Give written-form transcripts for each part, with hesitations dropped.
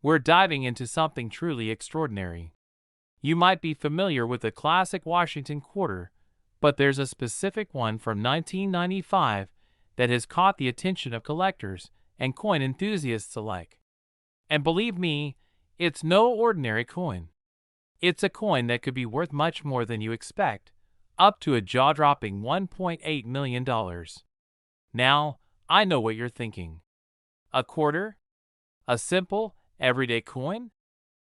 we're diving into something truly extraordinary. You might be familiar with the classic Washington quarter, but there's a specific one from 1995 that has caught the attention of collectors and coin enthusiasts alike. And believe me, it's no ordinary coin. It's a coin that could be worth much more than you expect, up to a jaw-dropping $1.8 million. Now, I know what you're thinking. A quarter? A simple, everyday coin?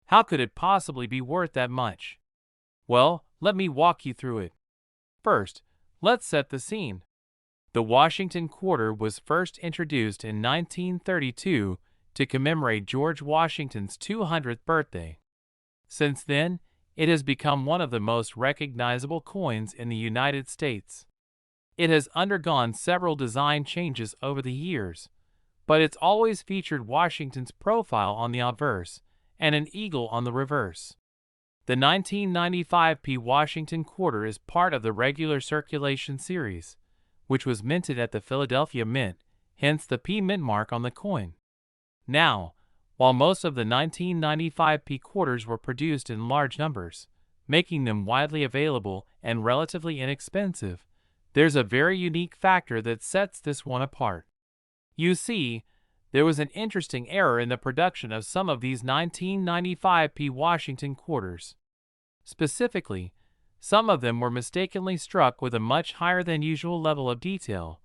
How could it possibly be worth that much? Well, let me walk you through it. First, let's set the scene. The Washington quarter was first introduced in 1932 to commemorate George Washington's 200th birthday. Since then, it has become one of the most recognizable coins in the United States. It has undergone several design changes over the years, but it's always featured Washington's profile on the obverse and an eagle on the reverse. The 1995 P. Washington quarter is part of the regular circulation series, which was minted at the Philadelphia Mint, hence the P mint mark on the coin. Now, while most of the 1995 P quarters were produced in large numbers, making them widely available and relatively inexpensive, there's a very unique factor that sets this one apart. You see, there was an interesting error in the production of some of these 1995 P Washington quarters. Specifically, some of them were mistakenly struck with a much higher than usual level of detail,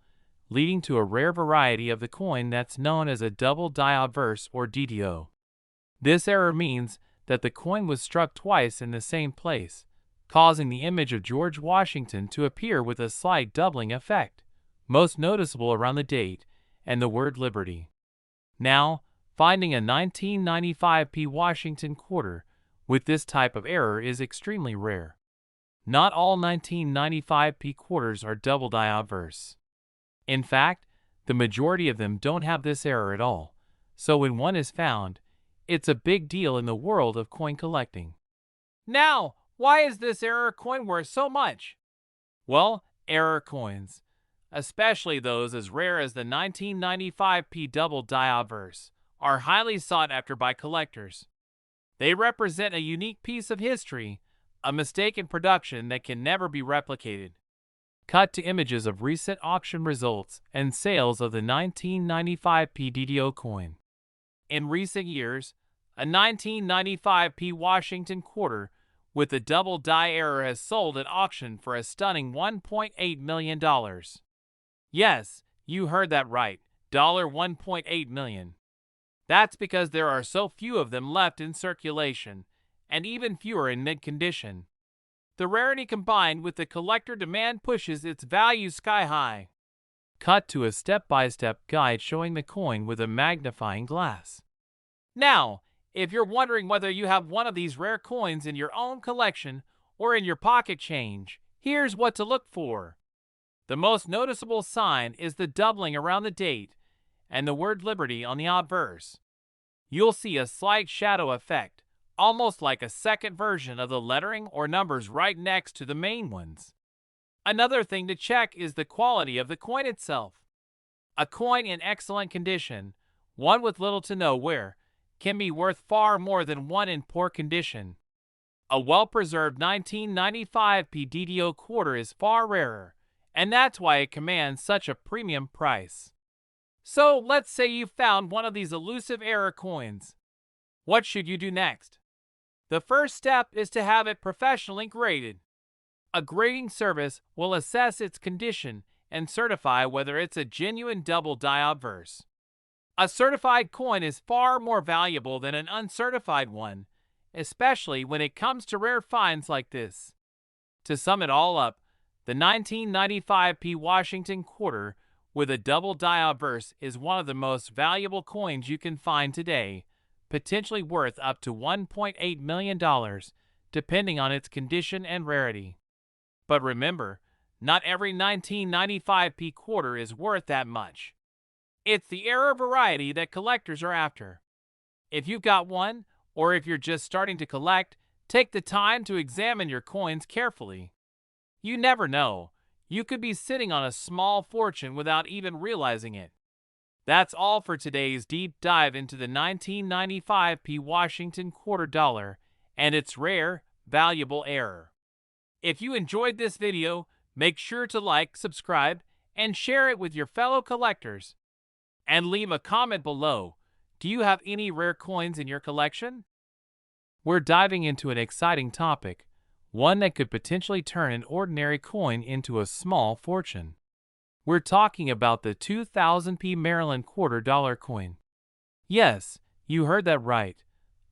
leading to a rare variety of the coin that's known as a double die obverse or DDO. This error means that the coin was struck twice in the same place, causing the image of George Washington to appear with a slight doubling effect, most noticeable around the date and the word Liberty. Now, finding a 1995 P Washington quarter with this type of error is extremely rare. Not all 1995 P quarters are double die obverse. In fact, the majority of them don't have this error at all, so when one is found, it's a big deal in the world of coin collecting. Now, why is this error coin worth so much? Well, error coins, especially those as rare as the 1995 P double die obverse, are highly sought after by collectors. They represent a unique piece of history, a mistake in production that can never be replicated. Cut to images of recent auction results and sales of the 1995 P DDO coin. In recent years, a 1995 P Washington quarter with a double die error has sold at auction for a stunning $1.8 million. Yes, you heard that right, $1.8 million. That's because there are so few of them left in circulation, and even fewer in mint condition. The rarity combined with the collector demand pushes its value sky high. Cut to a step-by-step guide showing the coin with a magnifying glass. Now, if you're wondering whether you have one of these rare coins in your own collection or in your pocket change, here's what to look for. The most noticeable sign is the doubling around the date and the word Liberty on the obverse. You'll see a slight shadow effect, almost like a second version of the lettering or numbers right next to the main ones. Another thing to check is the quality of the coin itself. A coin in excellent condition, one with little to no wear, can be worth far more than one in poor condition. A well-preserved 1995 P DDO quarter is far rarer, and that's why it commands such a premium price. So let's say you found one of these elusive error coins. What should you do next? The first step is to have it professionally graded. A grading service will assess its condition and certify whether it's a genuine double die obverse. A certified coin is far more valuable than an uncertified one, especially when it comes to rare finds like this. To sum it all up, the 1995 P Washington quarter with a double die obverse is one of the most valuable coins you can find today, potentially worth up to $1.8 million, depending on its condition and rarity. But remember, not every 1995 P quarter is worth that much. It's the error variety that collectors are after. If you've got one, or if you're just starting to collect, take the time to examine your coins carefully. You never know, you could be sitting on a small fortune without even realizing it. That's all for today's deep dive into the 1995 P Washington quarter dollar and its rare, valuable error. If you enjoyed this video, make sure to like, subscribe, and share it with your fellow collectors. And leave a comment below. Do you have any rare coins in your collection? We're diving into an exciting topic, one that could potentially turn an ordinary coin into a small fortune. We're talking about the 2000p Maryland quarter dollar coin. Yes, you heard that right.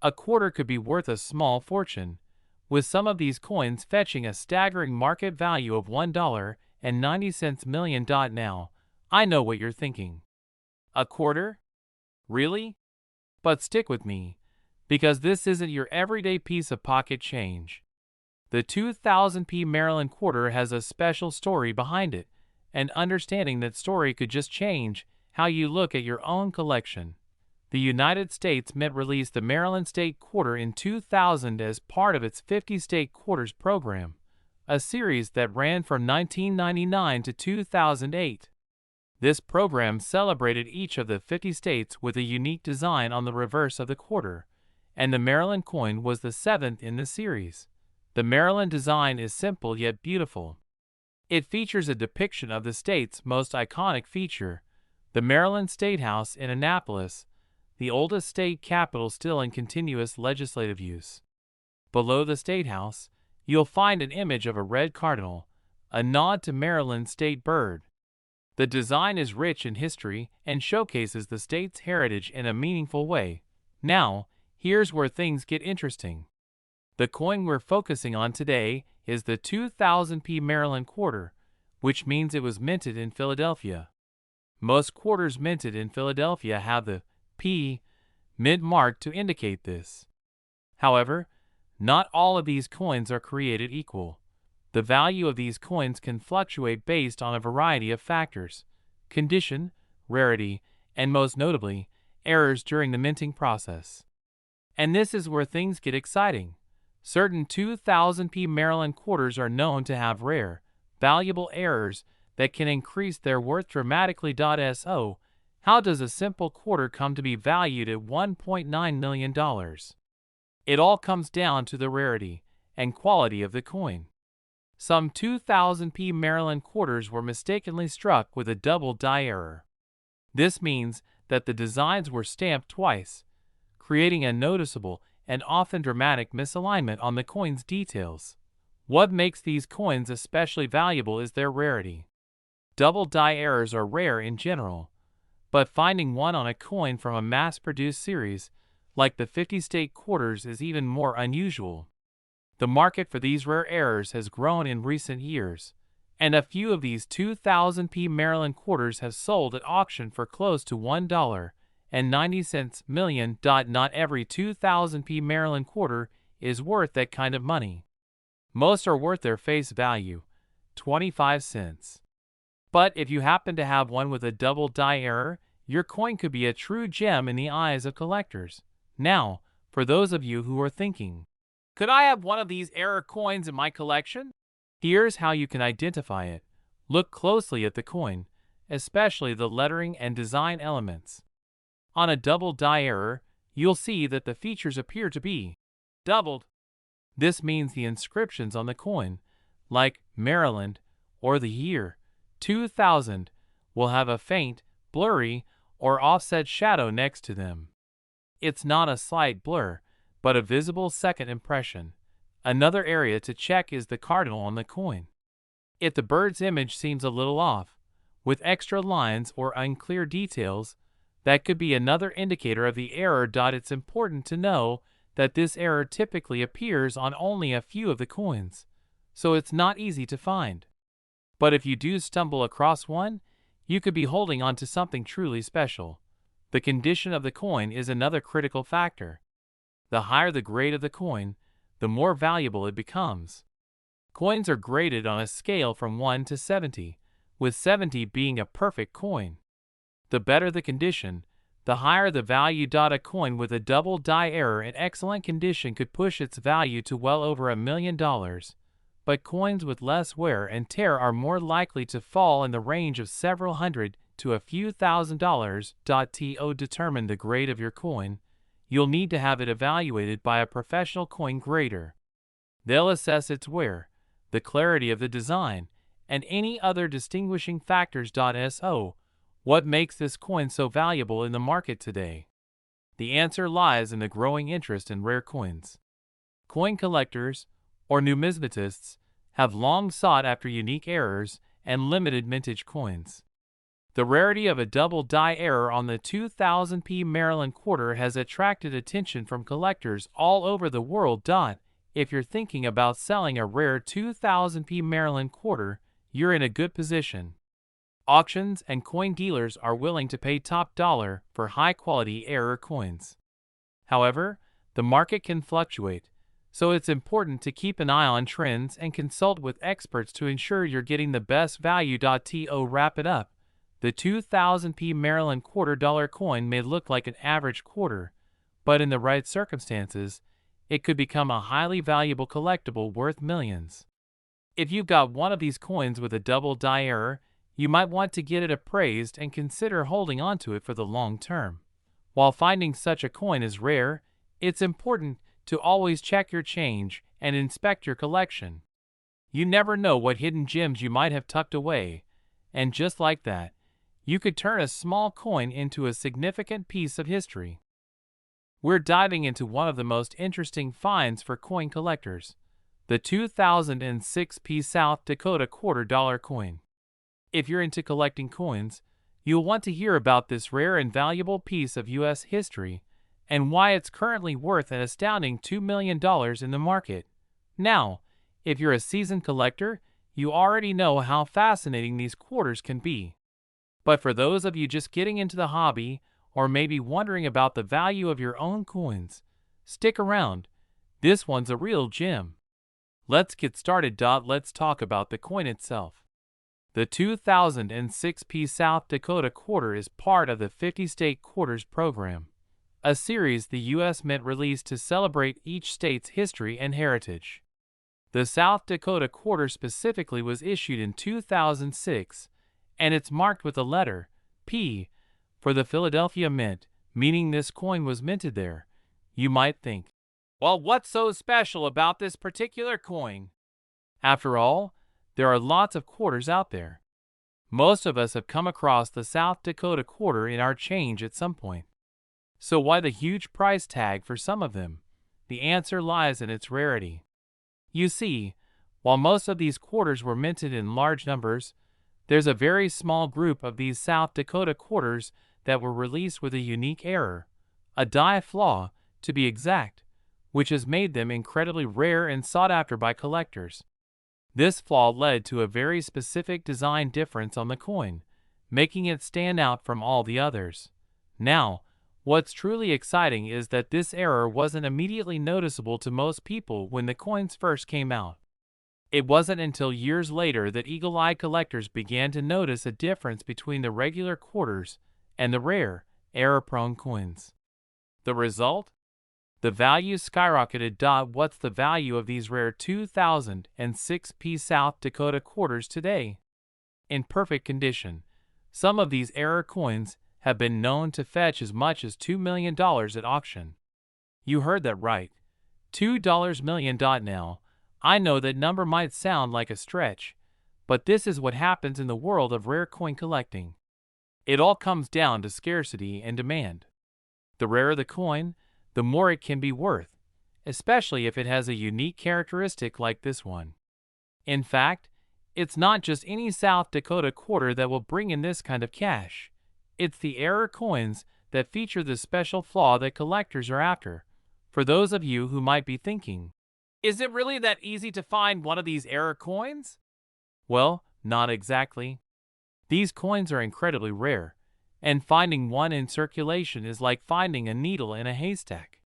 A quarter could be worth a small fortune, with some of these coins fetching a staggering market value of $1.90 million. Now, I know what you're thinking. A quarter? Really? But stick with me, because this isn't your everyday piece of pocket change. The 2000p Maryland quarter has a special story behind it, and understanding that story could just change how you look at your own collection. The United States Mint released the Maryland State Quarter in 2000 as part of its 50 State Quarters program, a series that ran from 1999 to 2008. This program celebrated each of the 50 states with a unique design on the reverse of the quarter, and the Maryland coin was the seventh in the series. The Maryland design is simple yet beautiful. It features a depiction of the state's most iconic feature, the Maryland State House in Annapolis, the oldest state capitol still in continuous legislative use. Below the State House, you'll find an image of a red cardinal, a nod to Maryland's state bird. The design is rich in history and showcases the state's heritage in a meaningful way. Now, here's where things get interesting. The coin we're focusing on today is the 2000p Maryland quarter, which means it was minted in Philadelphia. Most quarters minted in Philadelphia have the P mint mark to indicate this. However, not all of these coins are created equal. The value of these coins can fluctuate based on a variety of factors: condition, rarity, and most notably, errors during the minting process. And this is where things get exciting. Certain 2000p Maryland quarters are known to have rare, valuable errors that can increase their worth dramatically. So, how does a simple quarter come to be valued at $1.9 million? It all comes down to the rarity and quality of the coin. Some 2000p Maryland quarters were mistakenly struck with a double die error. This means that the designs were stamped twice, creating a noticeable and often dramatic misalignment on the coin's details. What makes these coins especially valuable is their rarity. Double die errors are rare in general, but finding one on a coin from a mass-produced series, like the 50 State Quarters, is even more unusual. The market for these rare errors has grown in recent years, and a few of these 2000p Maryland quarters have sold at auction for close to $1.90 million. Not every 2000p Maryland quarter is worth that kind of money. Most are worth their face value, 25 cents. But if you happen to have one with a double die error, your coin could be a true gem in the eyes of collectors. Now, for those of you who are thinking, could I have one of these error coins in my collection? Here's how you can identify it. Look closely at the coin, especially the lettering and design elements. On a double die error, you'll see that the features appear to be doubled. This means the inscriptions on the coin, like Maryland or the year 2000, will have a faint, blurry, or offset shadow next to them. It's not a slight blur, but a visible second impression. Another area to check is the cardinal on the coin. If the bird's image seems a little off, with extra lines or unclear details, that could be another indicator of the error. It's important to know that this error typically appears on only a few of the coins, so it's not easy to find. But if you do stumble across one, you could be holding on to something truly special. The condition of the coin is another critical factor. The higher the grade of the coin, the more valuable it becomes. Coins are graded on a scale from 1 to 70, with 70 being a perfect coin. The better the condition, the higher the value. A coin with a double die error in excellent condition could push its value to well over $1 million, but coins with less wear and tear are more likely to fall in the range of several hundred to a few $1,000s. To determine the grade of your coin, you'll need to have it evaluated by a professional coin grader. They'll assess its wear, the clarity of the design, and any other distinguishing factors. So, what makes this coin so valuable in the market today? The answer lies in the growing interest in rare coins. Coin collectors, or numismatists, have long sought after unique errors and limited mintage coins. The rarity of a double die error on the 2000p Maryland quarter has attracted attention from collectors all over the world. If you're thinking about selling a rare 2000p Maryland quarter, you're in a good position. Auctions and coin dealers are willing to pay top dollar for high-quality error coins. However, the market can fluctuate, so it's important to keep an eye on trends and consult with experts to ensure you're getting the best value. To wrap it up, the 2000p Maryland $quarter coin may look like an average quarter, but in the right circumstances, it could become a highly valuable collectible worth millions. If you've got one of these coins with a double die error, you might want to get it appraised and consider holding onto it for the long term. While finding such a coin is rare, it's important to always check your change and inspect your collection. You never know what hidden gems you might have tucked away, and just like that, you could turn a small coin into a significant piece of history. We're diving into one of the most interesting finds for coin collectors, the 2006p South Dakota $quarter coin. If you're into collecting coins, you'll want to hear about this rare and valuable piece of U.S. history and why it's currently worth an astounding $2 million in the market. Now, if you're a seasoned collector, you already know how fascinating these quarters can be. But for those of you just getting into the hobby, or maybe wondering about the value of your own coins, stick around. This one's a real gem. Let's get started. Let's talk about the coin itself. The 2006p South Dakota quarter is part of the 50-State Quarters program, a series the U.S. Mint released to celebrate each state's history and heritage. The South Dakota quarter specifically was issued in 2006, and it's marked with the letter P for the Philadelphia Mint, meaning this coin was minted there. You might think, well, what's so special about this particular coin? After all, there are lots of quarters out there. Most of us have come across the South Dakota quarter in our change at some point. So why the huge price tag for some of them? The answer lies in its rarity. You see, while most of these quarters were minted in large numbers, there's a very small group of these South Dakota quarters that were released with a unique error, a die flaw to be exact, which has made them incredibly rare and sought after by collectors. This flaw led to a very specific design difference on the coin, making it stand out from all the others. Now, what's truly exciting is that this error wasn't immediately noticeable to most people when the coins first came out. It wasn't until years later that eagle-eyed collectors began to notice a difference between the regular quarters and the rare, error-prone coins. The result? The value skyrocketed. What's the value of these rare 2006p South Dakota quarters today? In perfect condition, some of these error coins have been known to fetch as much as $2 million at auction. You heard that right, $2 million. Now, I know that number might sound like a stretch, but this is what happens in the world of rare coin collecting. It all comes down to scarcity and demand. The rarer the coin, the more it can be worth, especially if it has a unique characteristic like this one. In fact, it's not just any South Dakota quarter that will bring in this kind of cash. It's the error coins that feature the special flaw that collectors are after. For those of you who might be thinking, is it really that easy to find one of these error coins? Well, not exactly. These coins are incredibly rare, and finding one in circulation is like finding a needle in a haystack.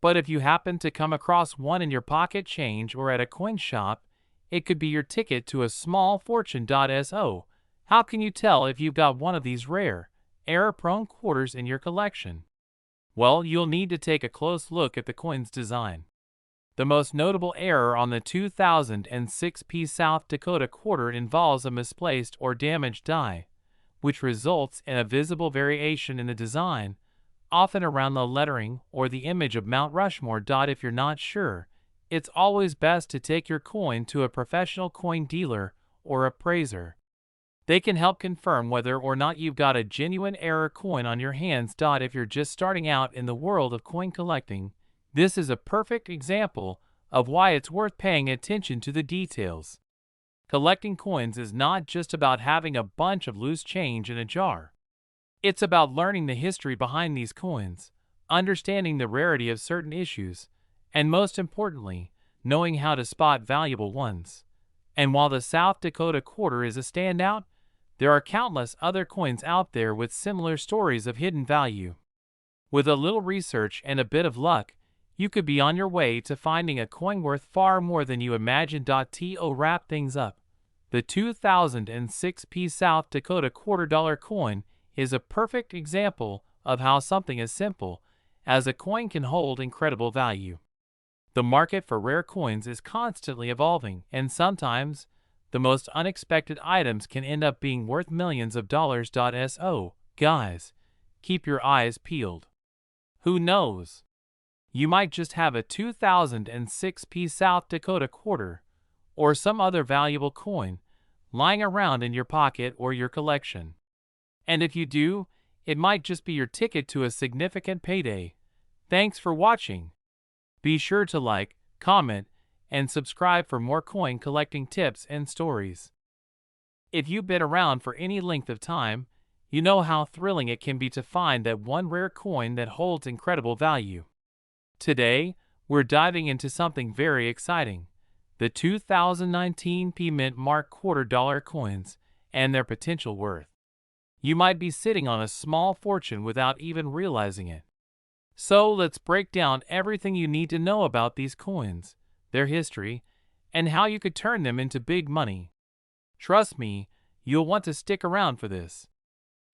But if you happen to come across one in your pocket change or at a coin shop, it could be your ticket to a small fortune. So, how can you tell if you've got one of these rare, error-prone quarters in your collection? Well, you'll need to take a close look at the coin's design. The most notable error on the 2006p South Dakota quarter involves a misplaced or damaged die, which results in a visible variation in the design, often around the lettering or the image of Mount Rushmore. If you're not sure, it's always best to take your coin to a professional coin dealer or appraiser. They can help confirm whether or not you've got a genuine error coin on your hands. If you're just starting out in the world of coin collecting, this is a perfect example of why it's worth paying attention to the details. Collecting coins is not just about having a bunch of loose change in a jar. It's about learning the history behind these coins, understanding the rarity of certain issues, and most importantly, knowing how to spot valuable ones. And while the South Dakota quarter is a standout, there are countless other coins out there with similar stories of hidden value. With a little research and a bit of luck, you could be on your way to finding a coin worth far more than you imagined. To wrap things up, the 2006 South Dakota $quarter coin is a perfect example of how something as simple as a coin can hold incredible value. The market for rare coins is constantly evolving, and sometimes the most unexpected items can end up being worth millions of dollars. So, guys, keep your eyes peeled. Who knows? You might just have a 2006 South Dakota quarter or some other valuable coin lying around in your pocket or your collection. And if you do, it might just be your ticket to a significant payday. Thanks for watching. Be sure to like, comment, and subscribe for more coin collecting tips and stories. If you've been around for any length of time, you know how thrilling it can be to find that one rare coin that holds incredible value. Today, we're diving into something very exciting: the 2019 Mint Mark $quarter coins and their potential worth. You might be sitting on a small fortune without even realizing it. So let's break down everything you need to know about these coins, their history, and how you could turn them into big money. Trust me, you'll want to stick around for this.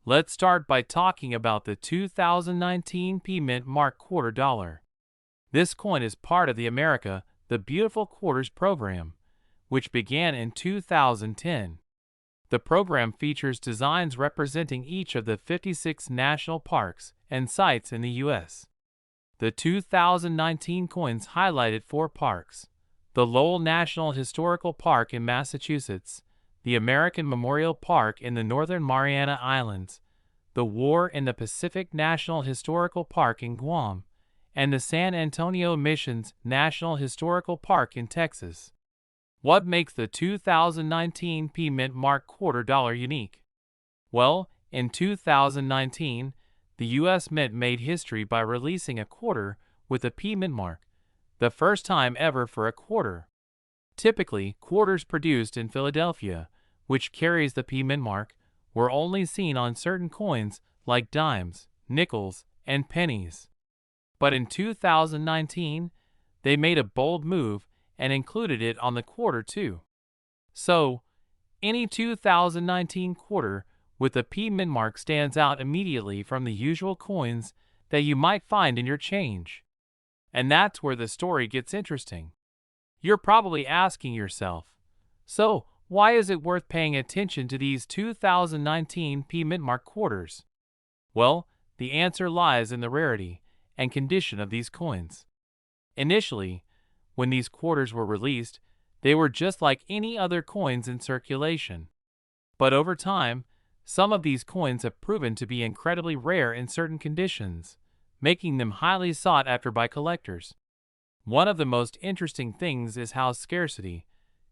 Let's start by talking about the 2019 Mint Mark $quarter. This coin is part of the America the Beautiful Quarters program, which began in 2010. The program features designs representing each of the 56 national parks and sites in the U.S. The 2019 coins highlighted 4 parks: the Lowell National Historical Park in Massachusetts, the American Memorial Park in the Northern Mariana Islands, the War in the Pacific National Historical Park in Guam, and the San Antonio Missions National Historical Park in Texas. What makes the 2019 Mint Mark $quarter unique? Well, in 2019, the U.S. Mint made history by releasing a quarter with a Mint mark, the first time ever for a quarter. Typically, quarters produced in Philadelphia, which carries the Mint mark, were only seen on certain coins like dimes, nickels, and pennies. But in 2019, they made a bold move and included it on the quarter too. So, any 2019 quarter with a Mint mark stands out immediately from the usual coins that you might find in your change. And that's where the story gets interesting. You're probably asking yourself, so why is it worth paying attention to these 2019 Mint mark quarters? Well, the answer lies in the rarity and condition of these coins. Initially, when these quarters were released, they were just like any other coins in circulation. But over time, some of these coins have proven to be incredibly rare in certain conditions, making them highly sought after by collectors. One of the most interesting things is how scarcity,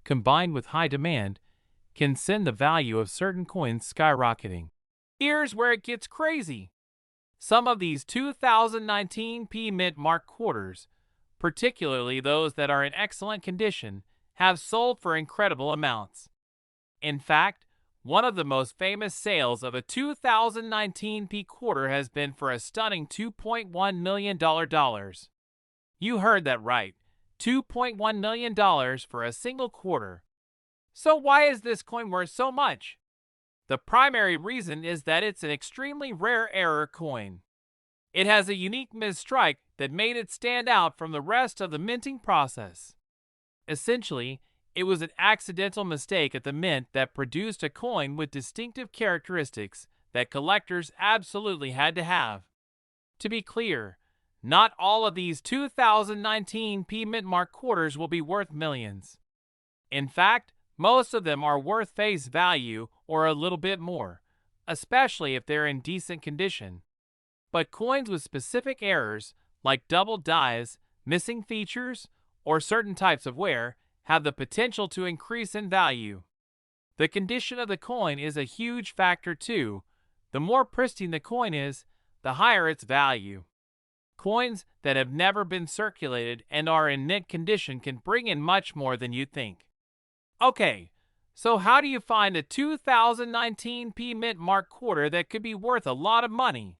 combined with high demand, can send the value of certain coins skyrocketing. Here's where it gets crazy. Some of these 2019 Mint Mark quarters, particularly those that are in excellent condition, have sold for incredible amounts. In fact, one of the most famous sales of a 2019 quarter has been for a stunning $2.1 million. You heard that right, $2.1 million for a single quarter. So why is this coin worth so much? The primary reason is that it's an extremely rare error coin. It has a unique misstrike that made it stand out from the rest of the minting process. Essentially, It was an accidental mistake at the mint that produced a coin with distinctive characteristics that collectors absolutely had to have. To be clear, not all of these 2019 P Mint Mark quarters will be worth millions. In fact, most of them are worth face value or a little bit more, especially if they're in decent condition. But coins with specific errors, like double dies, missing features, or certain types of wear, have the potential to increase in value. The condition of the coin is a huge factor too. The more pristine the coin is, the higher its value. Coins that have never been circulated and are in mint condition can bring in much more than you think. Okay, so how do you find a 2019 P Mint Mark quarter that could be worth a lot of money?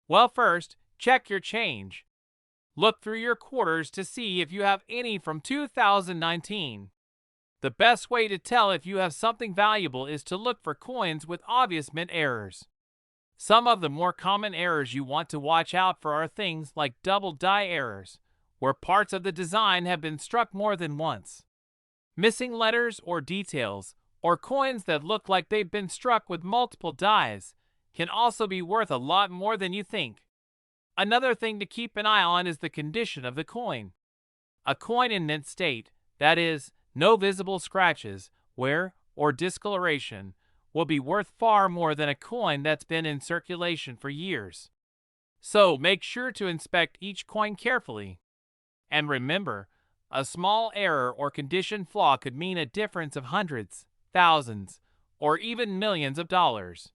Well, first, check your change. Look through your quarters to see if you have any from 2019. The best way to tell if you have something valuable is to look for coins with obvious mint errors. Some of the more common errors you want to watch out for are things like double die errors, where parts of the design have been struck more than once. Missing letters or details, or coins that look like they've been struck with multiple dies, can also be worth a lot more than you think. Another thing to keep an eye on is the condition of the coin. A coin in mint state, that is, no visible scratches, wear, or discoloration, will be worth far more than a coin that's been in circulation for years. So make sure to inspect each coin carefully. And remember, a small error or condition flaw could mean a difference of hundreds, thousands, or even millions of dollars.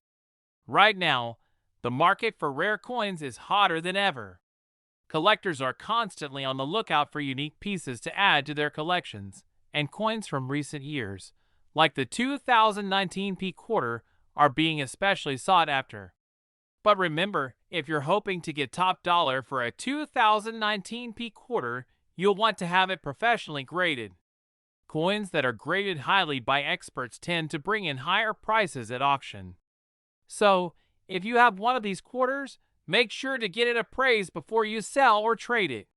Right now, the market for rare coins is hotter than ever. Collectors are constantly on the lookout for unique pieces to add to their collections, and coins from recent years, like the 2019 P quarter, are being especially sought after. But remember, if you're hoping to get top dollar for a 2019 P quarter, you'll want to have it professionally graded. Coins that are graded highly by experts tend to bring in higher prices at auction. So, if you have one of these quarters, make sure to get it appraised before you sell or trade it.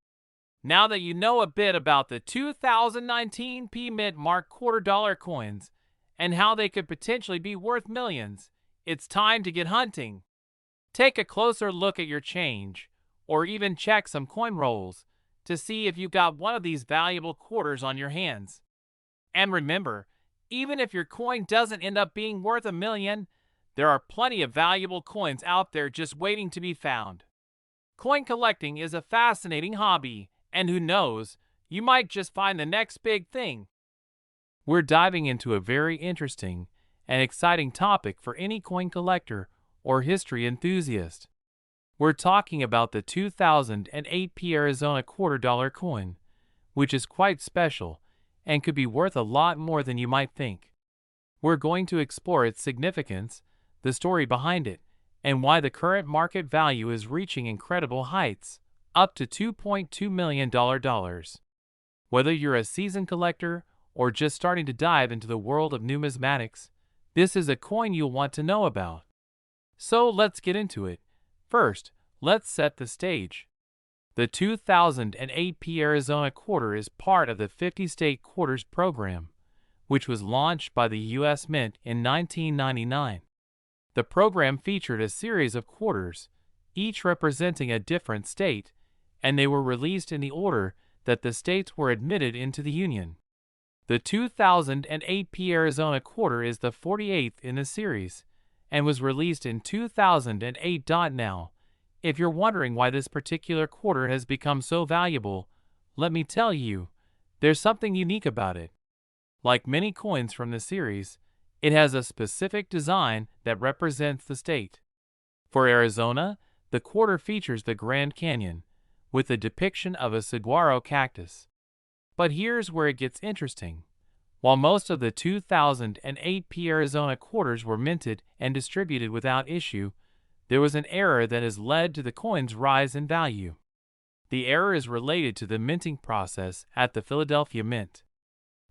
Now that you know a bit about the 2019 P Mint Mark $quarter coins and how they could potentially be worth millions, it's time to get hunting. Take a closer look at your change, or even check some coin rolls to see if you've got one of these valuable quarters on your hands. And remember, even if your coin doesn't end up being worth $1 million, there are plenty of valuable coins out there just waiting to be found. Coin collecting is a fascinating hobby, and who knows, you might just find the next big thing. We're diving into a very interesting and exciting topic for any coin collector or history enthusiast. We're talking about the 2008 P Arizona $quarter coin, which is quite special and could be worth a lot more than you might think. We're going to explore its significance, the story behind it, and why the current market value is reaching incredible heights, up to $2.2 million. Whether you're a seasoned collector or just starting to dive into the world of numismatics, this is a coin you'll want to know about. So let's get into it. First, let's set the stage. The 2008 P Arizona quarter is part of the 50-state quarters program, which was launched by the U.S. Mint in 1999. The program featured a series of quarters, each representing a different state, and they were released in the order that the states were admitted into the Union. The 2008 P Arizona quarter is the 48th in the series, and was released in 2008. Now, if you're wondering why this particular quarter has become so valuable, let me tell you, there's something unique about it. Like many coins from the series, it has a specific design that represents the state. For Arizona, the quarter features the Grand Canyon, with a depiction of a saguaro cactus. But here's where it gets interesting. While most of the 2008 P Arizona quarters were minted and distributed without issue, there was an error that has led to the coin's rise in value. The error is related to the minting process at the Philadelphia Mint.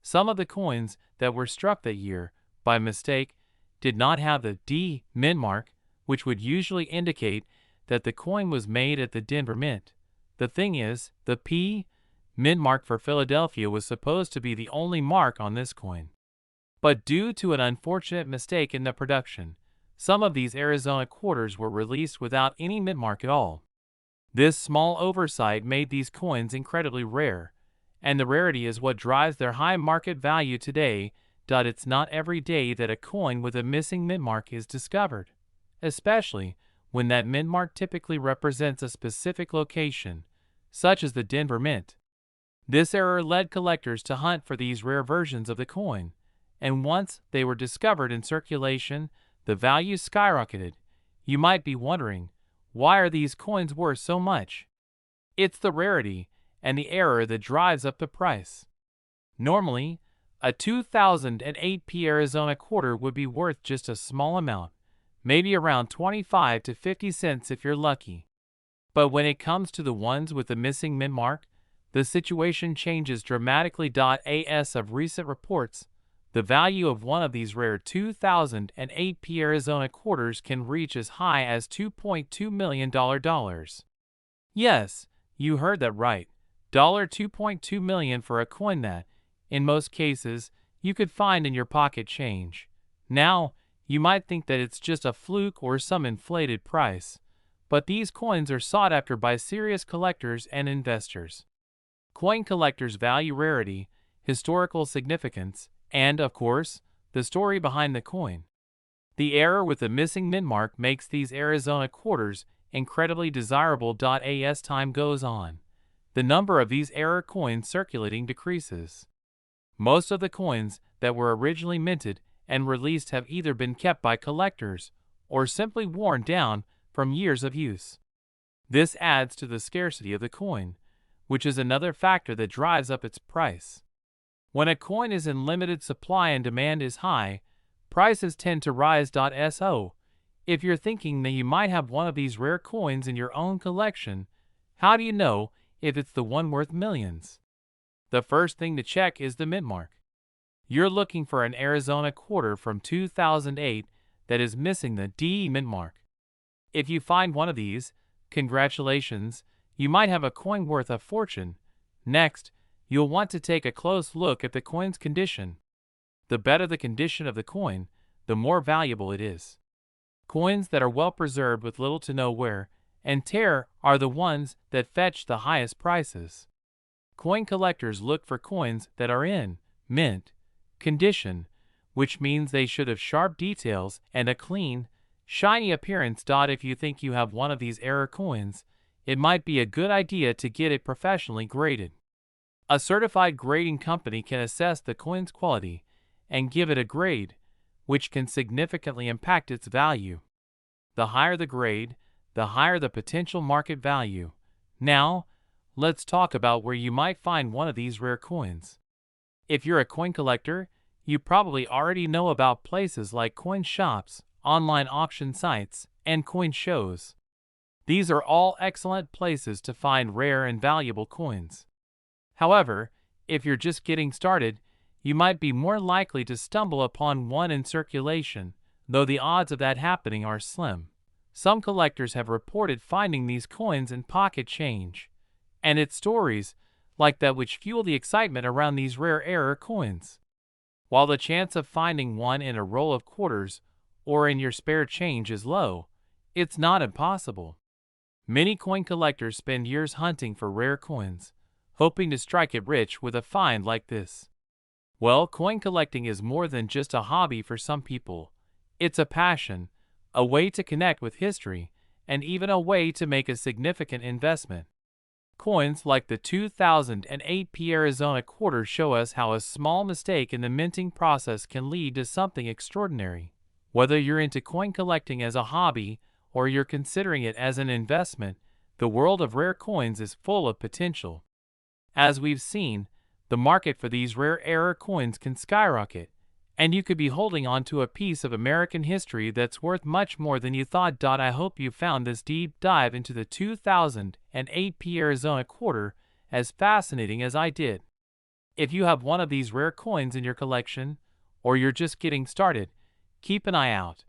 Some of the coins that were struck that year, by mistake, did not have the D mint mark, which would usually indicate that the coin was made at the Denver Mint. The thing is, the P Mint mark for Philadelphia was supposed to be the only mark on this coin. But due to an unfortunate mistake in the production, some of these Arizona quarters were released without any mint mark at all. This small oversight made these coins incredibly rare, and the rarity is what drives their high market value today. It's not every day that a coin with a missing mint mark is discovered, especially when that mint mark typically represents a specific location, such as the Denver Mint. This error led collectors to hunt for these rare versions of the coin, and once they were discovered in circulation, the value skyrocketed. You might be wondering, why are these coins worth so much? It's the rarity and the error that drives up the price. Normally, a 2008 Arizona quarter would be worth just a small amount, maybe around 25 to 50 cents if you're lucky. But when it comes to the ones with the missing mint mark, the situation changes dramatically. As of recent reports, the value of one of these rare 2008 Arizona quarters can reach as high as $2.2 million. Yes, you heard that right. $2.2 million for a coin that, in most cases, you could find in your pocket change. Now, you might think that it's just a fluke or some inflated price, but these coins are sought after by serious collectors and investors. Coin collectors value rarity, historical significance, and, of course, the story behind the coin. The error with the missing mint mark makes these Arizona quarters incredibly desirable. As time goes on, the number of these error coins circulating decreases. Most of the coins that were originally minted and released have either been kept by collectors or simply worn down from years of use. This adds to the scarcity of the coin, which is another factor that drives up its price. When a coin is in limited supply and demand is high, prices tend to rise. So, if you're thinking that you might have one of these rare coins in your own collection, how do you know if it's the one worth millions? The first thing to check is the mint mark. You're looking for an Arizona quarter from 2008 that is missing the DE mint mark. If you find one of these, congratulations, you might have a coin worth a fortune. Next, you'll want to take a close look at the coin's condition. The better the condition of the coin, the more valuable it is. Coins that are well preserved with little to no wear and tear are the ones that fetch the highest prices. Coin collectors look for coins that are in mint condition, which means they should have sharp details and a clean, shiny appearance. If you think you have one of these error coins, it might be a good idea to get it professionally graded. A certified grading company can assess the coin's quality and give it a grade, which can significantly impact its value. The higher the grade, the higher the potential market value. Now, let's talk about where you might find one of these rare coins. If you're a coin collector, you probably already know about places like coin shops, online auction sites, and coin shows. These are all excellent places to find rare and valuable coins. However, if you're just getting started, you might be more likely to stumble upon one in circulation, though the odds of that happening are slim. Some collectors have reported finding these coins in pocket change, and it's stories like that which fuel the excitement around these rare error coins. While the chance of finding one in a roll of quarters or in your spare change is low, it's not impossible. Many coin collectors spend years hunting for rare coins, hoping to strike it rich with a find like this. Well, coin collecting is more than just a hobby for some people. It's a passion, a way to connect with history, and even a way to make a significant investment. Coins like the 2008 Arizona quarter show us how a small mistake in the minting process can lead to something extraordinary. Whether you're into coin collecting as a hobby or you're considering it as an investment, the world of rare coins is full of potential. As we've seen, the market for these rare error coins can skyrocket, and you could be holding on to a piece of American history that's worth much more than you thought. I hope you found this deep dive into the 2008 Arizona quarter as fascinating as I did. If you have one of these rare coins in your collection, or you're just getting started, keep an eye out.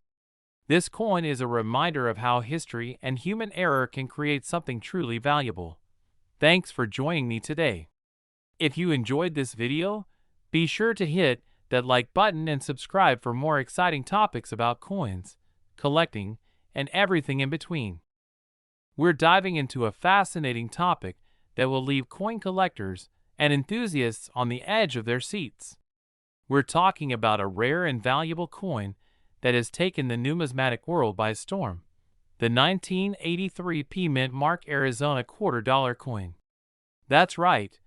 This coin is a reminder of how history and human error can create something truly valuable. Thanks for joining me today. If you enjoyed this video, be sure to hit that like button and subscribe for more exciting topics about coins, collecting, and everything in between. We're diving into a fascinating topic that will leave coin collectors and enthusiasts on the edge of their seats. We're talking about a rare and valuable coin that has taken the numismatic world by storm, the 1983 P Mint Mark Arizona $quarter coin. That's right,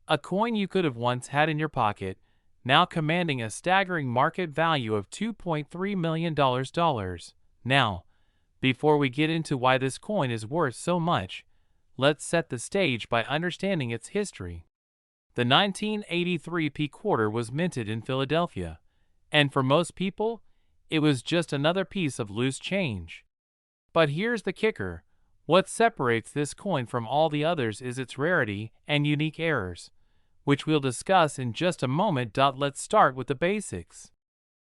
a coin you could have once had in your pocket, now commanding a staggering market value of $2.3 million. Now, before we get into why this coin is worth so much, let's set the stage by understanding its history. The 1983 P quarter was minted in Philadelphia, and for most people, it was just another piece of loose change. But here's the kicker. What separates this coin from all the others is its rarity and unique errors, which we'll discuss in just a moment. Let's start with the basics.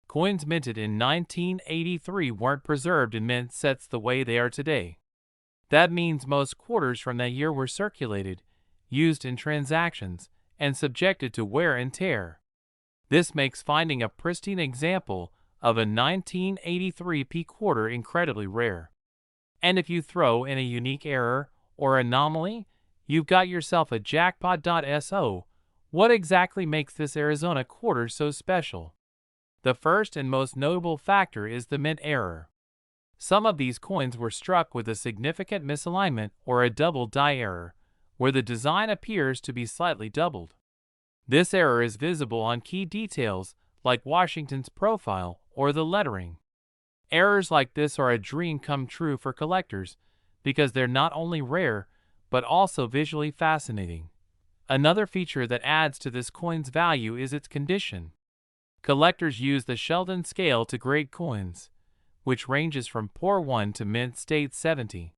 Coins minted in 1983 weren't preserved in mint sets the way they are today. That means most quarters from that year were circulated, used in transactions, and subjected to wear and tear. This makes finding a pristine example of a 1983 P quarter incredibly rare. And if you throw in a unique error or anomaly, you've got yourself a jackpot. So, what exactly makes this Arizona quarter so special? The first and most notable factor is the mint error. Some of these coins were struck with a significant misalignment or a double die error, where the design appears to be slightly doubled. This error is visible on key details like Washington's profile or the lettering. Errors like this are a dream come true for collectors because they're not only rare but also visually fascinating. Another feature that adds to this coin's value is its condition. Collectors use the Sheldon scale to grade coins, which ranges from poor 1 to mint state 70.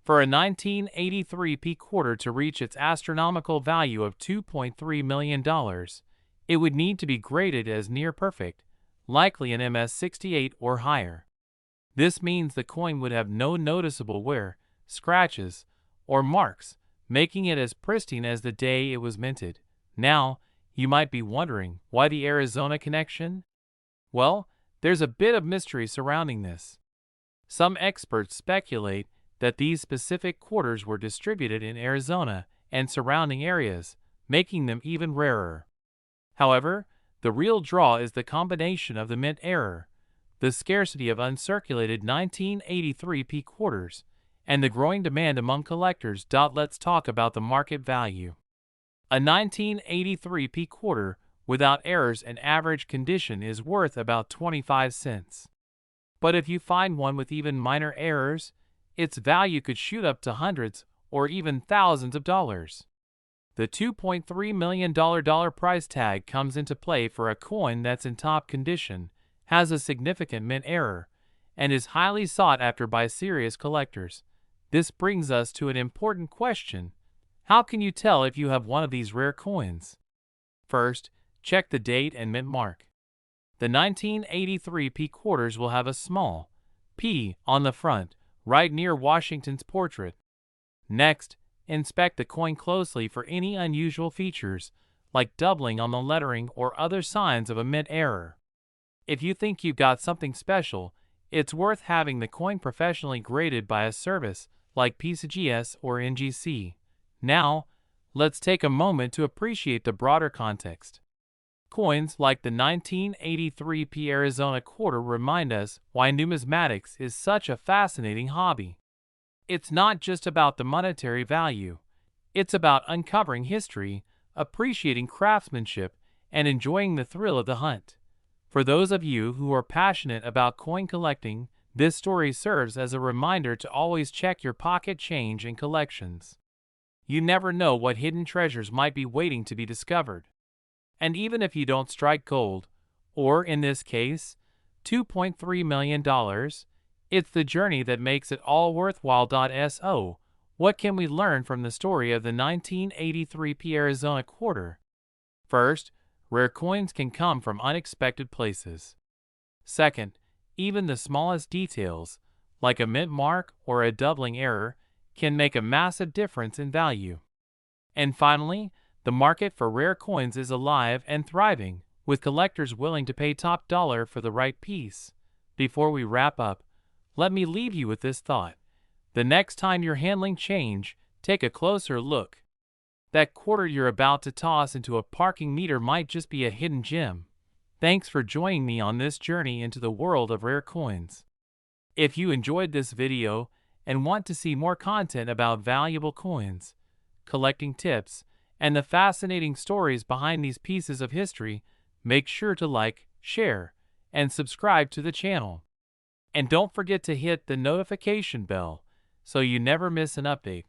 For a 1983 P quarter to reach its astronomical value of $2.3 million, it would need to be graded as near perfect, likely an MS68 or higher. This means the coin would have no noticeable wear, scratches, or marks, making it as pristine as the day it was minted. Now, you might be wondering, why the Arizona connection? Well, there's a bit of mystery surrounding this. Some experts speculate that these specific quarters were distributed in Arizona and surrounding areas, making them even rarer. However, the real draw is the combination of the mint error, the scarcity of uncirculated 1983 P quarters, and the growing demand among collectors. Let's talk about the market value. A 1983 P quarter without errors and average condition is worth about 25 cents. But if you find one with even minor errors, its value could shoot up to hundreds or even thousands of dollars. The $2.3 million price tag comes into play for a coin that's in top condition, has a significant mint error, and is highly sought after by serious collectors. This brings us to an important question. How can you tell if you have one of these rare coins? First, check the date and mint mark. The 1983 P quarters will have a small P on the front, right near Washington's portrait. Next, inspect the coin closely for any unusual features, like doubling on the lettering or other signs of a mint error. If you think you've got something special, it's worth having the coin professionally graded by a service like PCGS or NGC. Now, let's take a moment to appreciate the broader context. Coins like the 1983 P Arizona quarter remind us why numismatics is such a fascinating hobby. It's not just about the monetary value. It's about uncovering history, appreciating craftsmanship, and enjoying the thrill of the hunt. For those of you who are passionate about coin collecting, this story serves as a reminder to always check your pocket change and collections. You never know what hidden treasures might be waiting to be discovered. And even if you don't strike gold, or in this case, $2.3 million, it's the journey that makes it all worthwhile. So, what can we learn from the story of the 1983 P Arizona quarter? First, rare coins can come from unexpected places. Second, even the smallest details, like a mint mark or a doubling error, can make a massive difference in value. And finally, The market for rare coins is alive and thriving, with collectors willing to pay top dollar for the right piece. Before we wrap up, let me leave you with this thought. The next time you're handling change, take a closer look. That quarter you're about to toss into a parking meter might just be a hidden gem. Thanks for joining me on this journey into the world of rare coins. If you enjoyed this video and want to see more content about valuable coins, collecting tips, and the fascinating stories behind these pieces of history, make sure to like, share, and subscribe to the channel. And don't forget to hit the notification bell so you never miss an update.